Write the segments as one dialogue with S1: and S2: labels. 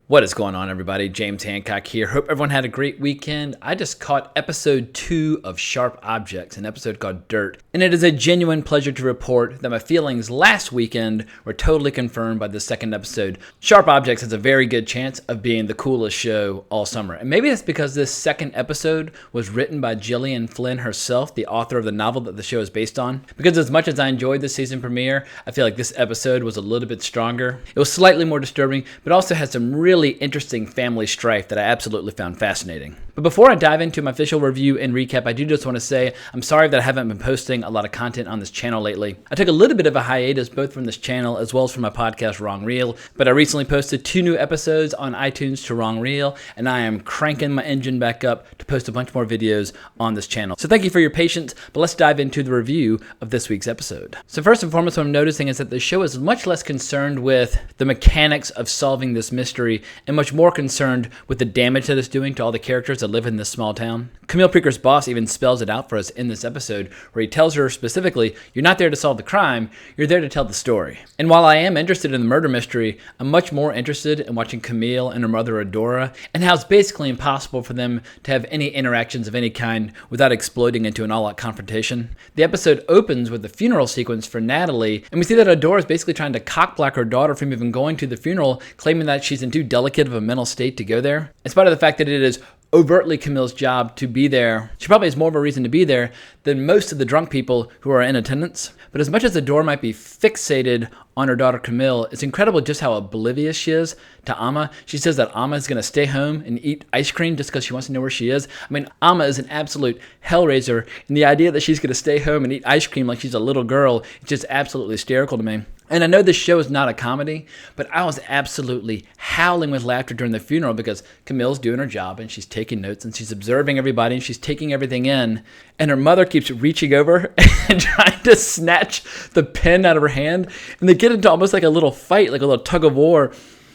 S1: What is going on, everybody? James Hancock here. Hope everyone had a great weekend. I just caught episode 2 of Sharp Objects, an episode called Dirt, and it is a genuine pleasure to report that my feelings last weekend were totally confirmed by the second episode. Sharp Objects has a very good chance of being the coolest show all summer, and maybe that's because this second episode was written by Gillian Flynn herself, the author of the novel that the show is based on. Because as much as I enjoyed the season premiere, I feel like this episode was a little bit stronger. It was slightly more disturbing, but also had some really interesting family strife that I absolutely found fascinating. But before I dive into my official review and recap, I do just want to say I'm sorry that I haven't been posting a lot of content on this channel lately. I took a little bit of a hiatus both from this channel as well as from my podcast Wrong Reel, but I recently posted 2 new episodes on iTunes to Wrong Reel, and I am cranking my engine back up to post a bunch more videos on this channel. So thank you for your patience, but let's dive into the review of this week's episode. So first and foremost, what I'm noticing is that the show is much less concerned with the mechanics of solving this mystery and much more concerned with the damage that it's doing to all the characters that live in this small town. Camille Preaker's boss even spells it out for us in this episode, where he tells her specifically, you're not there to solve the crime, you're there to tell the story. And while I am interested in the murder mystery, I'm much more interested in watching Camille and her mother Adora, and how it's basically impossible for them to have any interactions of any kind without exploding into an all-out confrontation. The episode opens with the funeral sequence for Natalie, and we see that Adora is basically trying to cockblock her daughter from even going to the funeral, claiming that she's in too delicate of a mental state to go there. In spite of the fact that it is overtly Camille's job to be there, she probably has more of a reason to be there than most of the drunk people who are in attendance. But as much as Adora might be fixated on her daughter Camille, it's incredible just how oblivious she is to Amma. She says that Amma is going to stay home and eat ice cream just because she wants to know where she is. I mean, Amma is an absolute hellraiser, and the idea that she's going to stay home and eat ice cream like she's a little girl is just absolutely hysterical to me. And I know this show is not a comedy, but I was absolutely howling with laughter during the funeral because Camille's doing her job and she's taking notes and she's observing everybody and she's taking everything in. And her mother keeps reaching over and trying to snatch the pen out of her hand. And they get into almost like a little fight, like a little tug of war,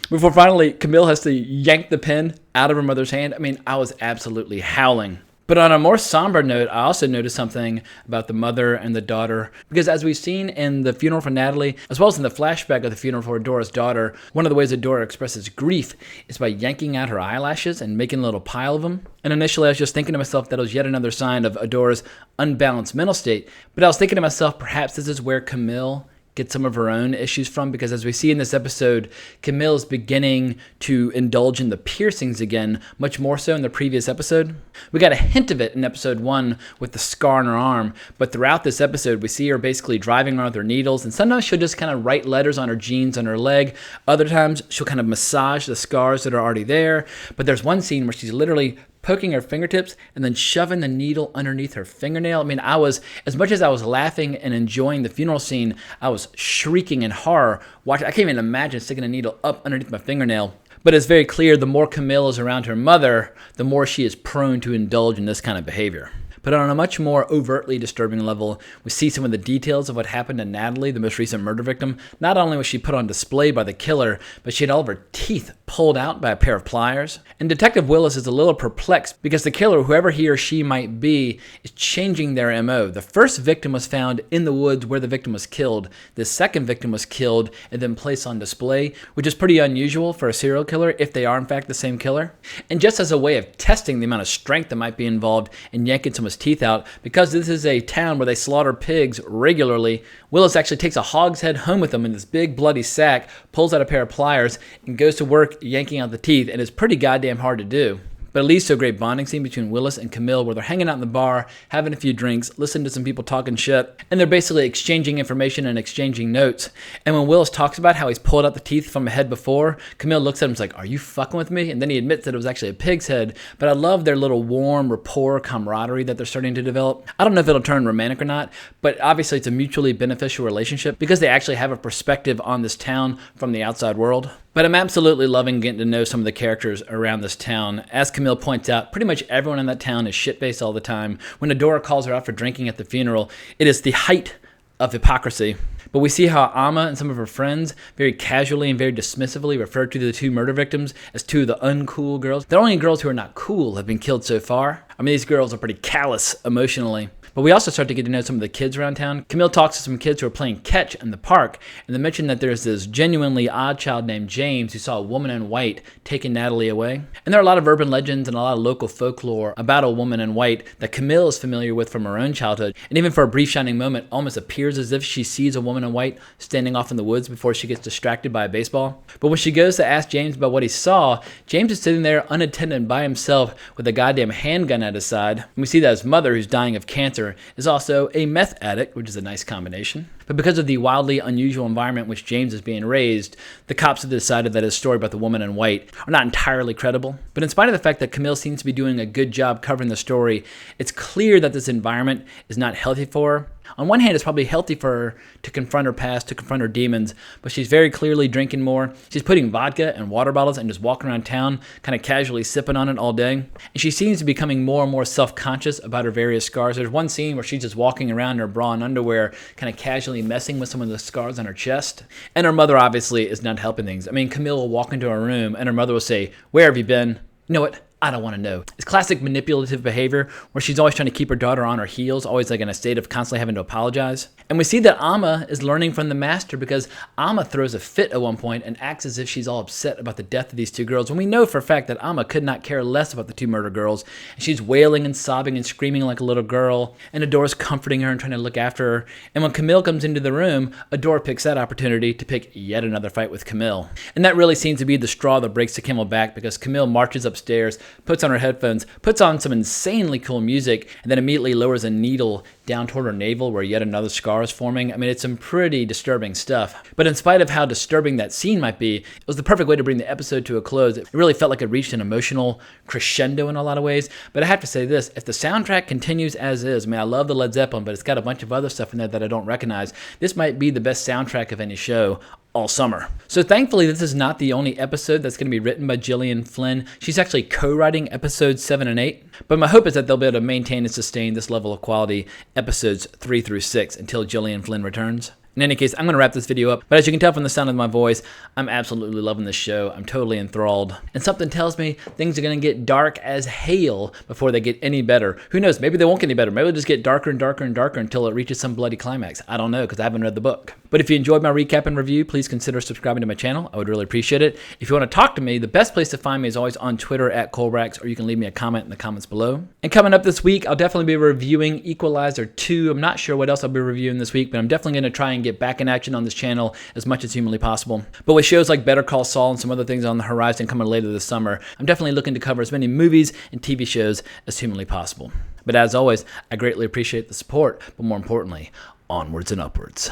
S1: before finally Camille has to yank the pen out of her mother's hand. I mean, I was absolutely howling. But on a more somber note, I also noticed something about the mother and the daughter, because as we've seen in the funeral for Natalie, as well as in the flashback of the funeral for Adora's daughter, one of the ways Adora expresses grief is by yanking out her eyelashes and making a little pile of them. And initially I was just thinking to myself that it was yet another sign of Adora's unbalanced mental state, but I was thinking to myself, perhaps this is where Camille get some of her own issues from, because as we see in this episode, Camille is beginning to indulge in the piercings again, much more so in the previous episode. We got a hint of it in episode 1 with the scar on her arm, but throughout this episode, we see her basically driving around with her needles, and sometimes she'll just kind of write letters on her jeans on her leg. Other times, she'll kind of massage the scars that are already there, but there's one scene where she's literally poking her fingertips and then shoving the needle underneath her fingernail. I mean, as much as I was laughing and enjoying the funeral scene, I was shrieking in horror watching. I can't even imagine sticking a needle up underneath my fingernail. But it's very clear the more Camille is around her mother, the more she is prone to indulge in this kind of behavior. But on a much more overtly disturbing level, we see some of the details of what happened to Natalie, the most recent murder victim. Not only was she put on display by the killer, but she had all of her teeth pulled out by a pair of pliers. And Detective Willis is a little perplexed because the killer, whoever he or she might be, is changing their MO. The first victim was found in the woods where the victim was killed. The second victim was killed and then placed on display, which is pretty unusual for a serial killer if they are in fact the same killer. And just as a way of testing the amount of strength that might be involved in yanking someone's teeth out, because this is a town where they slaughter pigs regularly, Willis actually takes a hog's head home with him in this big bloody sack, pulls out a pair of pliers, and goes to work yanking out the teeth, and it's pretty goddamn hard to do. But it leads to a great bonding scene between Willis and Camille where they're hanging out in the bar, having a few drinks, listening to some people talking shit, and they're basically exchanging information and exchanging notes. And when Willis talks about how he's pulled out the teeth from a head before, Camille looks at him and is like, are you fucking with me? And then he admits that it was actually a pig's head. But I love their little warm rapport camaraderie that they're starting to develop. I don't know if it'll turn romantic or not, but obviously it's a mutually beneficial relationship because they actually have a perspective on this town from the outside world. But I'm absolutely loving getting to know some of the characters around this town. As Camille points out, pretty much everyone in that town is shit-faced all the time. When Adora calls her out for drinking at the funeral, it is the height of hypocrisy. But we see how Amma and some of her friends very casually and very dismissively refer to the 2 murder victims as 2 of the uncool girls. The only girls who are not cool have been killed so far. I mean, these girls are pretty callous emotionally. But we also start to get to know some of the kids around town. Camille talks to some kids who are playing catch in the park, and they mention that there's this genuinely odd child named James who saw a woman in white taking Natalie away. And there are a lot of urban legends and a lot of local folklore about a woman in white that Camille is familiar with from her own childhood, and even for a brief shining moment almost appears as if she sees a woman in white standing off in the woods before she gets distracted by a baseball. But when she goes to ask James about what he saw, James is sitting there unattended by himself with a goddamn handgun at his side. And we see that his mother, who's dying of cancer, is also a meth addict, which is a nice combination. But because of the wildly unusual environment in which James is being raised, the cops have decided that his story about the woman in white are not entirely credible. But in spite of the fact that Camille seems to be doing a good job covering the story, it's clear that this environment is not healthy for her. On one hand, it's probably healthy for her to confront her past, to confront her demons, but she's very clearly drinking more. She's putting vodka in water bottles and just walking around town, kind of casually sipping on it all day. And she seems to be becoming more and more self-conscious about her various scars. There's one scene where she's just walking around in her bra and underwear, kind of casually messing with some of the scars on her chest. And her mother obviously is not helping things. I mean, Camille will walk into her room and her mother will say, "Where have you been?" You know what? I don't want to know. It's classic manipulative behavior where she's always trying to keep her daughter on her heels, always like in a state of constantly having to apologize. And we see that Amma is learning from the master because Amma throws a fit at one point and acts as if she's all upset about the death of these two girls. When we know for a fact that Amma could not care less about the two murder girls. And she's wailing and sobbing and screaming like a little girl. And Adora's comforting her and trying to look after her. And when Camille comes into the room, Adora picks that opportunity to pick yet another fight with Camille. And that really seems to be the straw that breaks the camel back because Camille marches upstairs, puts on her headphones, puts on some insanely cool music, and then immediately lowers a needle down toward her navel where yet another scar is forming. I mean, it's some pretty disturbing stuff. But in spite of how disturbing that scene might be, it was the perfect way to bring the episode to a close. It really felt like it reached an emotional crescendo in a lot of ways. But I have to say this, if the soundtrack continues as is, I mean, I love the Led Zeppelin, but it's got a bunch of other stuff in there that I don't recognize. This might be the best soundtrack of any show all summer. So thankfully, this is not the only episode that's going to be written by Gillian Flynn. She's actually co-writing episodes 7 and 8. But my hope is that they'll be able to maintain and sustain this level of quality episodes 3 through 6 until Gillian Flynn returns. In any case, I'm going to wrap this video up, but as you can tell from the sound of my voice, I'm absolutely loving this show. I'm totally enthralled. And something tells me things are going to get dark as hell before they get any better. Who knows? Maybe they won't get any better. Maybe they'll just get darker and darker and darker until it reaches some bloody climax. I don't know because I haven't read the book. But if you enjoyed my recap and review, please consider subscribing to my channel. I would really appreciate it. If you want to talk to me, the best place to find me is always on Twitter at Colbrax, or you can leave me a comment in the comments below. And coming up this week, I'll definitely be reviewing Equalizer 2. I'm not sure what else I'll be reviewing this week, but I'm definitely going to try and get back in action on this channel as much as humanly possible. But with shows like Better Call Saul and some other things on the horizon coming later this summer, I'm definitely looking to cover as many movies and TV shows as humanly possible. But as always, I greatly appreciate the support, but more importantly, onwards and upwards.